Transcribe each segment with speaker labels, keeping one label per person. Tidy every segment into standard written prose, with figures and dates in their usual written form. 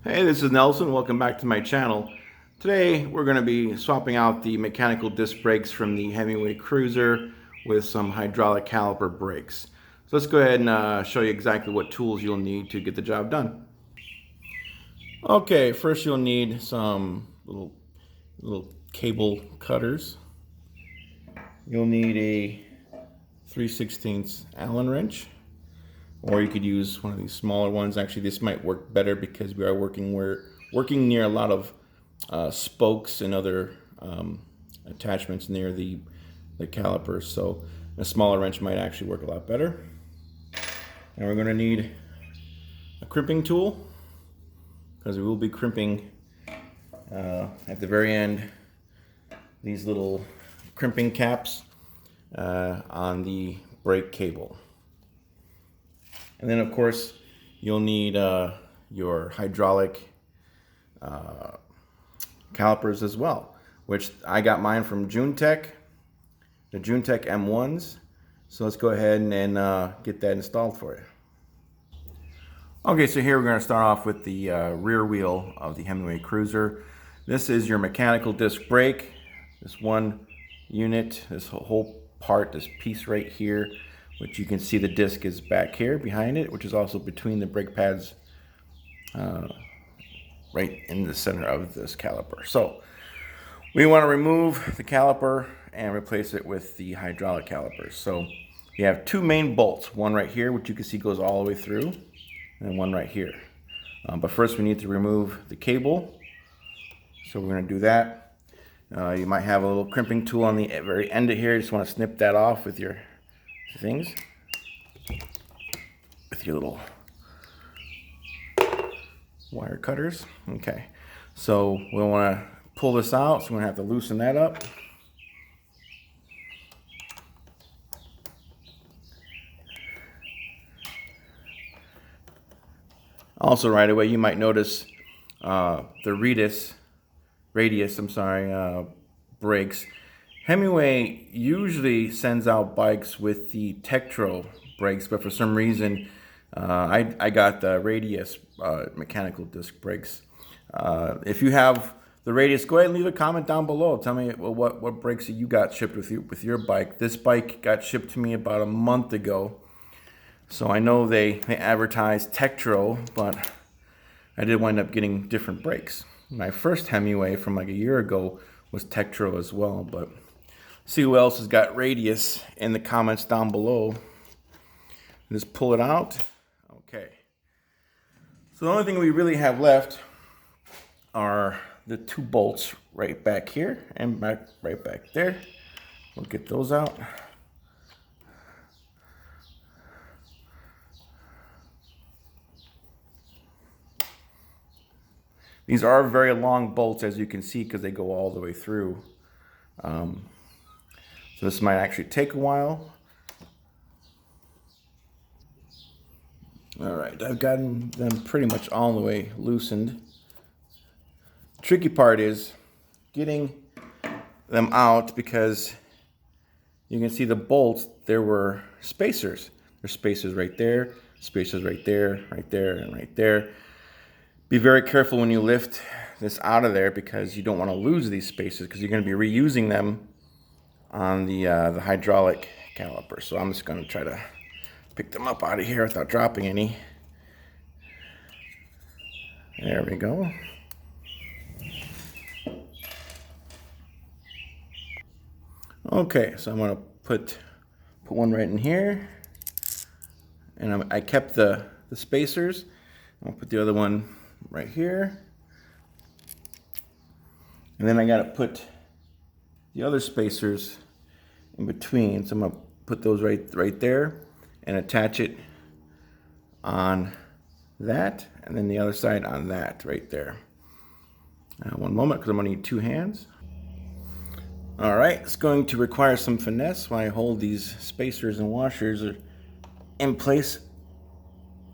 Speaker 1: Hey, this is Nelson. Welcome back to my channel. Today we're going to be swapping out the mechanical disc brakes from the Himiway Cruiser with some hydraulic caliper brakes. So let's go ahead and show you exactly what tools you'll need to get the job done. Okay, first you'll need some little cable cutters. You'll need a 3/16 Allen wrench, or you could use one of these smaller ones. Actually, this might work better because we're working near a lot of spokes and other attachments near the calipers. So a smaller wrench might actually work a lot better. And we're going to need a crimping tool, because we will be crimping at the very end these little crimping caps on the brake cable. And then of course you'll need your hydraulic calipers as well, which I got mine from Junetech, the Junetech M1s. So let's go ahead and get that installed for you. Okay, so here we're going to start off with the rear wheel of the Himiway Cruiser. This is your mechanical disc brake. This one unit, this whole part, this piece right here, which you can see the disc is back here behind it, which is also between the brake pads, right in the center of this caliper. So we want to remove the caliper and replace it with the hydraulic calipers. So you have two main bolts, one right here, which you can see goes all the way through, and one right here. But first we need to remove the cable. So we're going to do that. You might have a little crimping tool on the very end of here. You just want to snip that off with your things, with your little wire cutters. Okay, so we'll want to pull this out, so we're going to have to loosen that up. Also, right away you might notice the radius brakes. Himiway usually sends out bikes with the Tektro brakes, but for some reason I got the radius mechanical disc brakes. If you have the radius, go ahead and leave a comment down below. Tell me what brakes you got shipped with your bike. This bike got shipped to me about a month ago, so I know they advertised Tektro, but I did wind up getting different brakes. My first Himiway from like a year ago was Tektro as well, but see who else has got radius in the comments down below. Just pull it out. Okay. So the only thing we really have left are the two bolts right back here and right back there. We'll get those out. These are very long bolts, as you can see, because they go all the way through. So this might actually take a while. All right, I've gotten them pretty much all the way loosened. The tricky part is getting them out, because you can see the bolts, there were spacers. There's spacers right there, spacers right there, right there, and right there. Be very careful when you lift this out of there, because you don't want to lose these spacers, because you're going to be reusing them on the hydraulic caliper. So I'm just going to try to pick them up out of here without dropping any. There we go. Okay, so I'm going to put one right in here, and I kept the spacers. I'll put the other one right here, and then I got to put the other spacers in between. So I'm going to put those right there and attach it on that, and then the other side on that right there. One moment, because I'm going to need two hands. All right, it's going to require some finesse while I hold these spacers and washers in place.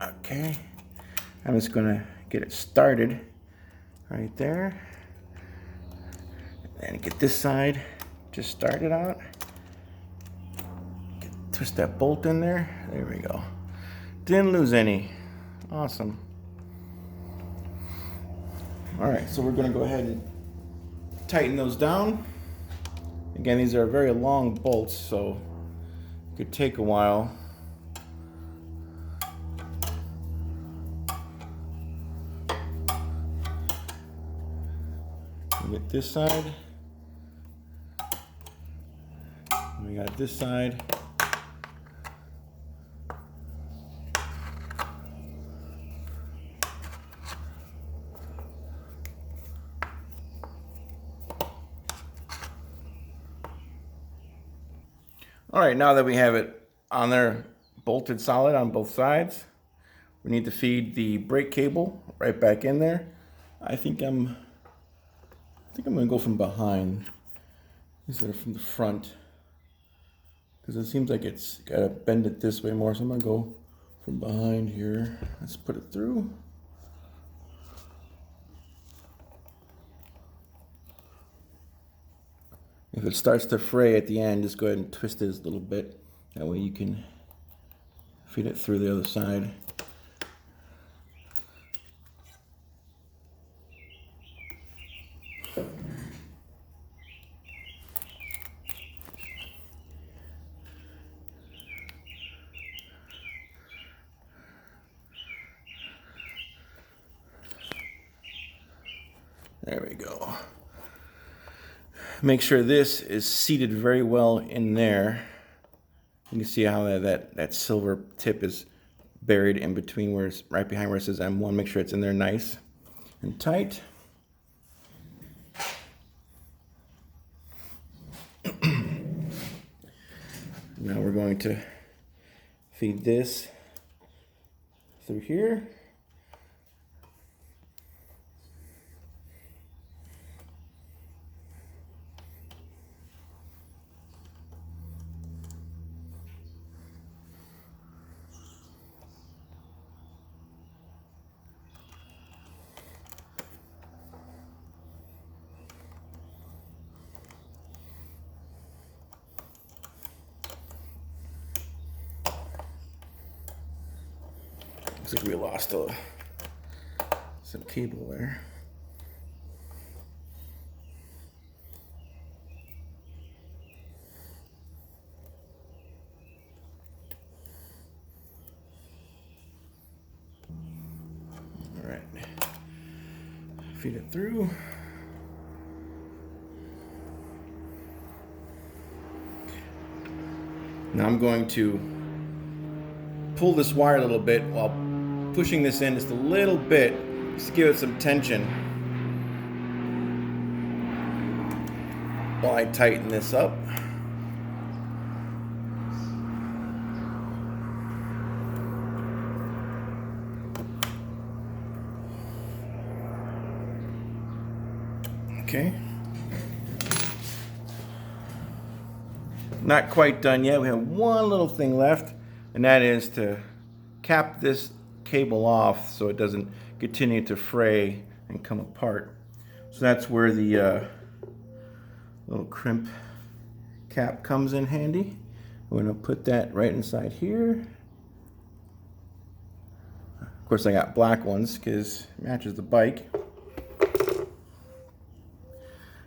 Speaker 1: Okay, I'm just going to get it started right there, and get this side just started out. Twist that bolt in there. There we go. Didn't lose any. Awesome. All right, so we're gonna go ahead and tighten those down. Again, these are very long bolts, so it could take a while. We get this side. We got this side. All right, now that we have it on there, bolted solid on both sides, we need to feed the brake cable right back in there. I think I'm gonna go from behind instead of from the front, because it seems like it's gotta bend it this way more. So I'm gonna go from behind here. Let's put it through. If it starts to fray at the end, just go ahead and twist it a little bit. That way you can feed it through the other side. There we go. Make sure this is seated very well in there. You can see how that silver tip is buried in between, where it's right behind where it says M1. Make sure it's in there nice and tight. Now we're going to feed this through here. Looks like we lost some cable there. All right, feed it through. Now I'm going to pull this wire a little bit while pushing this in just a little bit, just to give it some tension while I tighten this up. Okay. Not quite done yet. We have one little thing left, and that is to cap this cable off so it doesn't continue to fray and come apart. So that's where the little crimp cap comes in handy. We're going to put that right inside here. Of course, I got black ones because it matches the bike.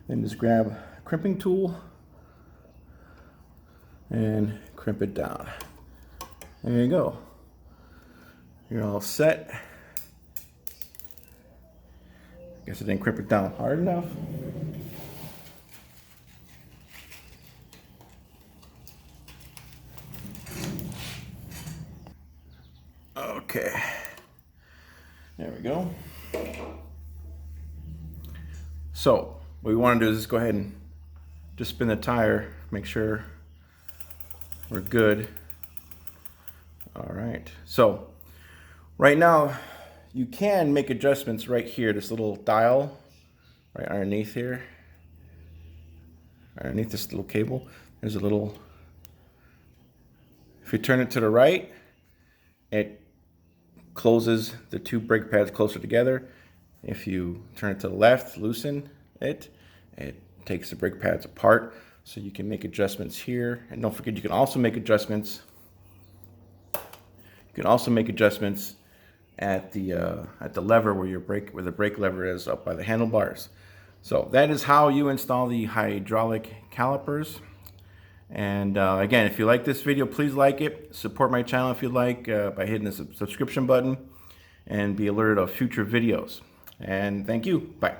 Speaker 1: Then just grab a crimping tool and crimp it down. There you go. You're all set. Guess I didn't crimp it down hard enough. Okay. There we go. So what we want to do is just go ahead and just spin the tire, make sure we're good. All right. So right now, you can make adjustments right here, this little dial right underneath here. Underneath this little cable, there's a little, if you turn it to the right, it closes the two brake pads closer together. If you turn it to the left, loosen it, it takes the brake pads apart. So you can make adjustments here. And don't forget, you can also make adjustments at the lever where the brake lever is up by the handlebars. So that is how you install the hydraulic calipers. And again, if you like this video, please like it. Support my channel if you like by hitting the subscription button and be alerted of future videos. And thank you. Bye.